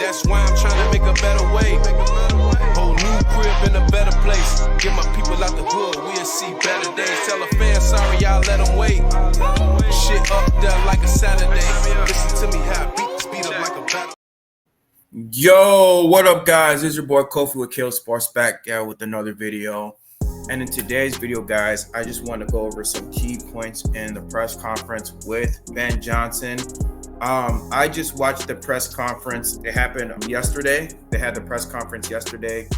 That's why I'm trying to make a better way. Whole new crib in a better place. Get my people out the hood, we'll see better days. Tell a fan sorry, y'all let them wait. Shit up there like a Saturday. Listen to me how I beat the speed up like a battle. Yo, what up, guys? This is your boy Kofi with Kill Sports back with another video. And in today's video, guys, I just want to go over some key points in the press conference with Ben Johnson. I just watched the press conference. It happened yesterday. They had the press conference yesterday.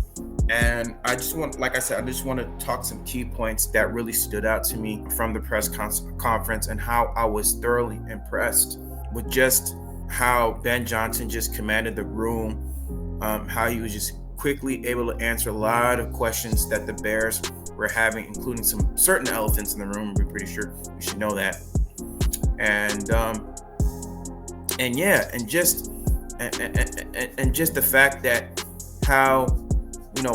And I just want, like I said, I just want to talk some key points that really stood out to me from the press conference and how I was thoroughly impressed with just how Ben Johnson just commanded the room, how he was just quickly able to answer a lot of questions that the Bears were having, including some certain elephants in the room. We're pretty sure you should know that. And just the fact that how,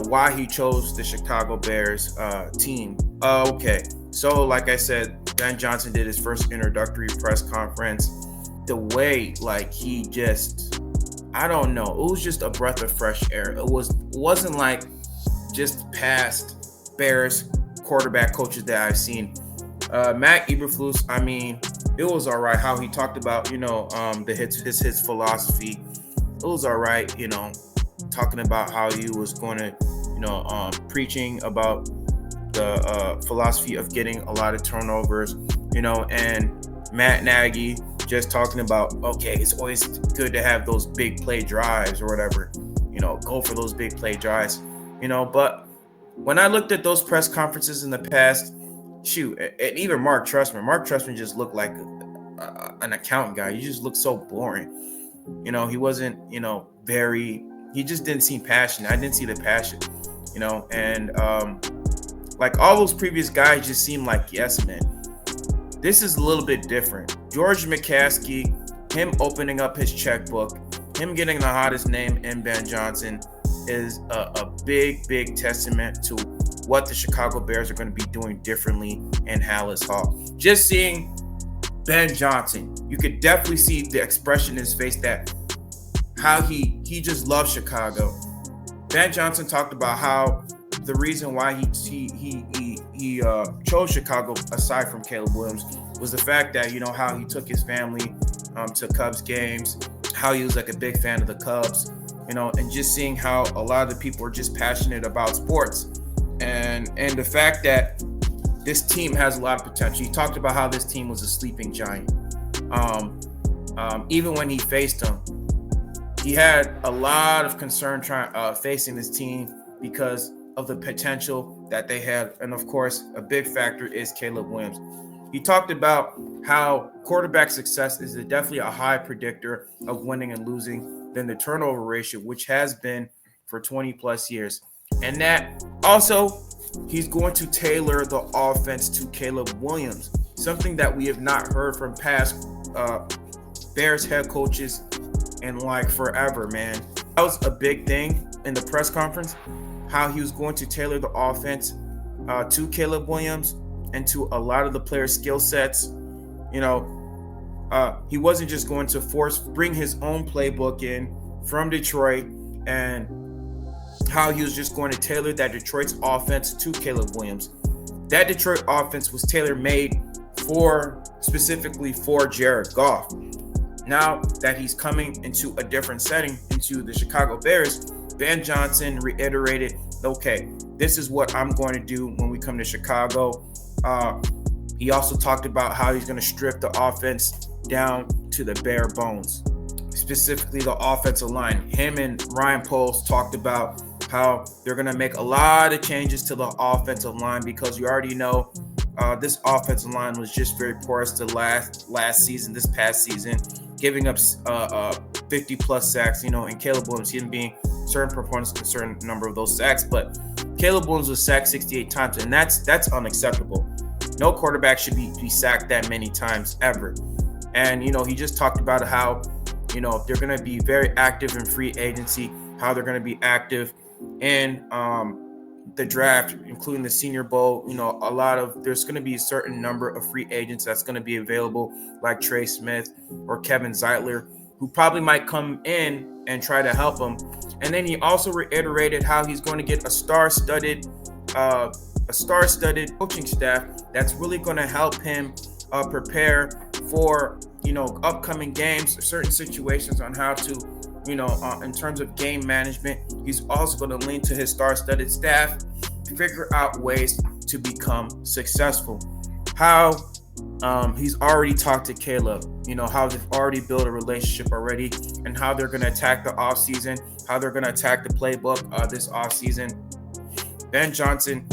why he chose the Chicago Bears team. Okay, so like I said, Ben Johnson did his first introductory press conference. The way, he just, I don't know, it was just a breath of fresh air. It wasn't like just past Bears quarterback coaches that I've seen. Matt Eberflus, I mean, it was all right how he talked about, his philosophy. It was all right, talking about how he was going to, preaching about the philosophy of getting a lot of turnovers, and Matt Nagy just talking about, okay, it's always good to have those big play drives or whatever, go for those big play drives, but when I looked at those press conferences in the past, and even Mark Trestman just looked like an accountant guy. He just looked so boring. He wasn't, he just didn't seem passionate. I didn't see the passion, and like all those previous guys just seemed like yes men. This is a little bit different. George McCaskey, him opening up his checkbook, him getting the hottest name in Ben Johnson is a big testament to what the Chicago Bears are going to be doing differently in Halas Hall. Just seeing Ben Johnson, you could definitely see the expression in his face that how he just loves Chicago. Ben Johnson talked about how the reason why he chose Chicago aside from Caleb Williams was the fact that, how he took his family to Cubs games, how he was like a big fan of the Cubs, and just seeing how a lot of the people are just passionate about sports. And the fact that this team has a lot of potential. He talked about how this team was a sleeping giant. Even when he faced them, he had a lot of concern facing this team because of the potential that they had. And of course, a big factor is Caleb Williams. He talked about how quarterback success is definitely a high predictor of winning and losing than the turnover ratio, which has been for 20 plus years. And that also, he's going to tailor the offense to Caleb Williams, something that we have not heard from past Bears head coaches in forever, man. That was a big thing in the press conference, how he was going to tailor the offense to Caleb Williams and to a lot of the players' skill sets. He wasn't just going to bring his own playbook in from Detroit, and how he was just going to tailor that Detroit's offense to Caleb Williams. That Detroit offense was tailor-made specifically for Jared Goff. Now that he's coming into a different setting, into the Chicago Bears, Ben Johnson reiterated, okay, this is what I'm going to do when we come to Chicago. He also talked about how he's going to strip the offense down to the bare bones, specifically the offensive line. Him and Ryan Poles talked about how they're going to make a lot of changes to the offensive line because you already know this offensive line was just very porous the this past season, giving up 50 plus sacks, and Caleb Williams, he didn't being certain proponents a certain number of those sacks, but Caleb Williams was sacked 68 times, and that's unacceptable. No quarterback should be sacked that many times ever. And, he just talked about how, they're going to be very active in free agency, how they're going to be active in the draft, including the Senior Bowl. There's going to be a certain number of free agents that's going to be available, like Trey Smith or Kevin Zeitler, who probably might come in and try to help him. And then he also reiterated how he's going to get a star-studded coaching staff that's really going to help him prepare for, upcoming games, certain situations on how to, in terms of game management. He's also going to lean to his star-studded staff to figure out ways to become successful. How he's already talked to Caleb, how they've already built a relationship already, and how they're going to attack the offseason, how they're going to attack the playbook this offseason. Ben Johnson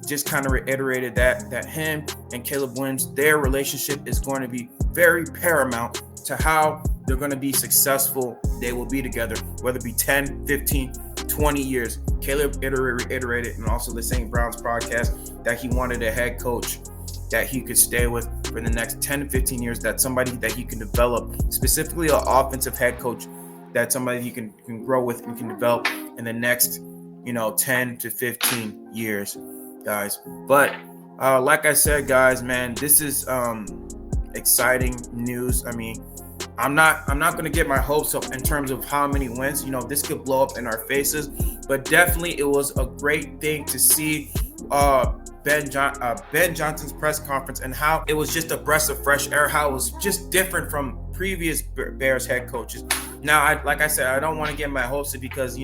just kind of reiterated that him and Caleb Williams, their relationship is going to be very paramount to how they're going to be successful. They will be together, whether it be 10, 15, 20 years. Caleb reiterated, and also the St. Brown's podcast, that he wanted a head coach that he could stay with for the next 10 to 15 years, that somebody that he can develop, specifically an offensive head coach, that somebody he can grow with and can develop in the next 10 to 15 years, guys. But like I said, guys, man, this is exciting news. I mean, I'm not going to get my hopes up in terms of how many wins. This could blow up in our faces, but definitely it was a great thing to see Ben Johnson's press conference, and how it was just a breath of fresh air, how it was just different from previous Bears head coaches. Now, like I said, I don't want to get my hopes up because,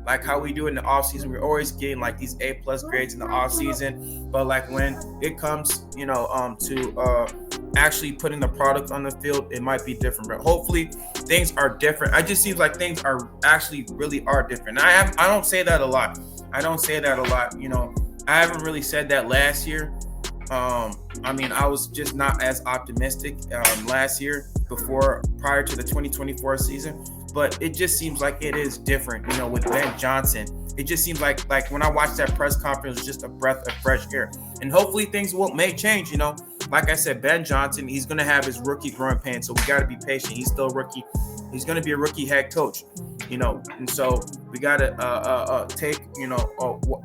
like how we do in the offseason, we're always getting like these A+ grades in the offseason. But like when it comes, to actually putting the product on the field, it might be different. But hopefully things are different. It just seems like things are actually really are different. I don't say that a lot. I haven't really said that last year. I was just not as optimistic last year prior to the 2024 season. But it just seems like it is different, with Ben Johnson. It just seems like when I watched that press conference, it was just a breath of fresh air. And hopefully things may change, Like I said, Ben Johnson, he's going to have his rookie growing pains, so we got to be patient. He's still a rookie. He's going to be a rookie head coach, And so we got to take,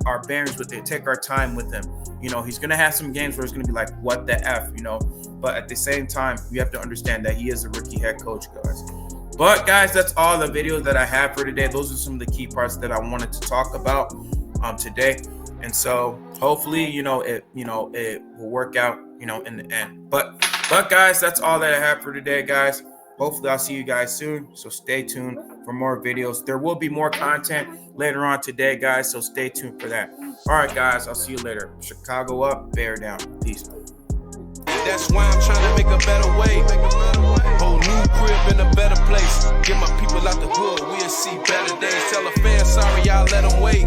our bearings with it, take our time with him. He's going to have some games where it's going to be like, what the F, But at the same time, we have to understand that he is a rookie head coach, guys. But guys, that's all the videos that I have for today. Those are some of the key parts that I wanted to talk about today. And so hopefully, it will work out, in the end. But guys, that's all that I have for today, guys. Hopefully I'll see you guys soon. So stay tuned for more videos. There will be more content later on today, guys. So stay tuned for that. All right, guys, I'll see you later. Chicago up, Bear down. Peace. That's why I'm trying to make a better way. Whole new crib in a better place. Get my people out the hood, we'll see better days. Tell a fan sorry, y'all let them wait.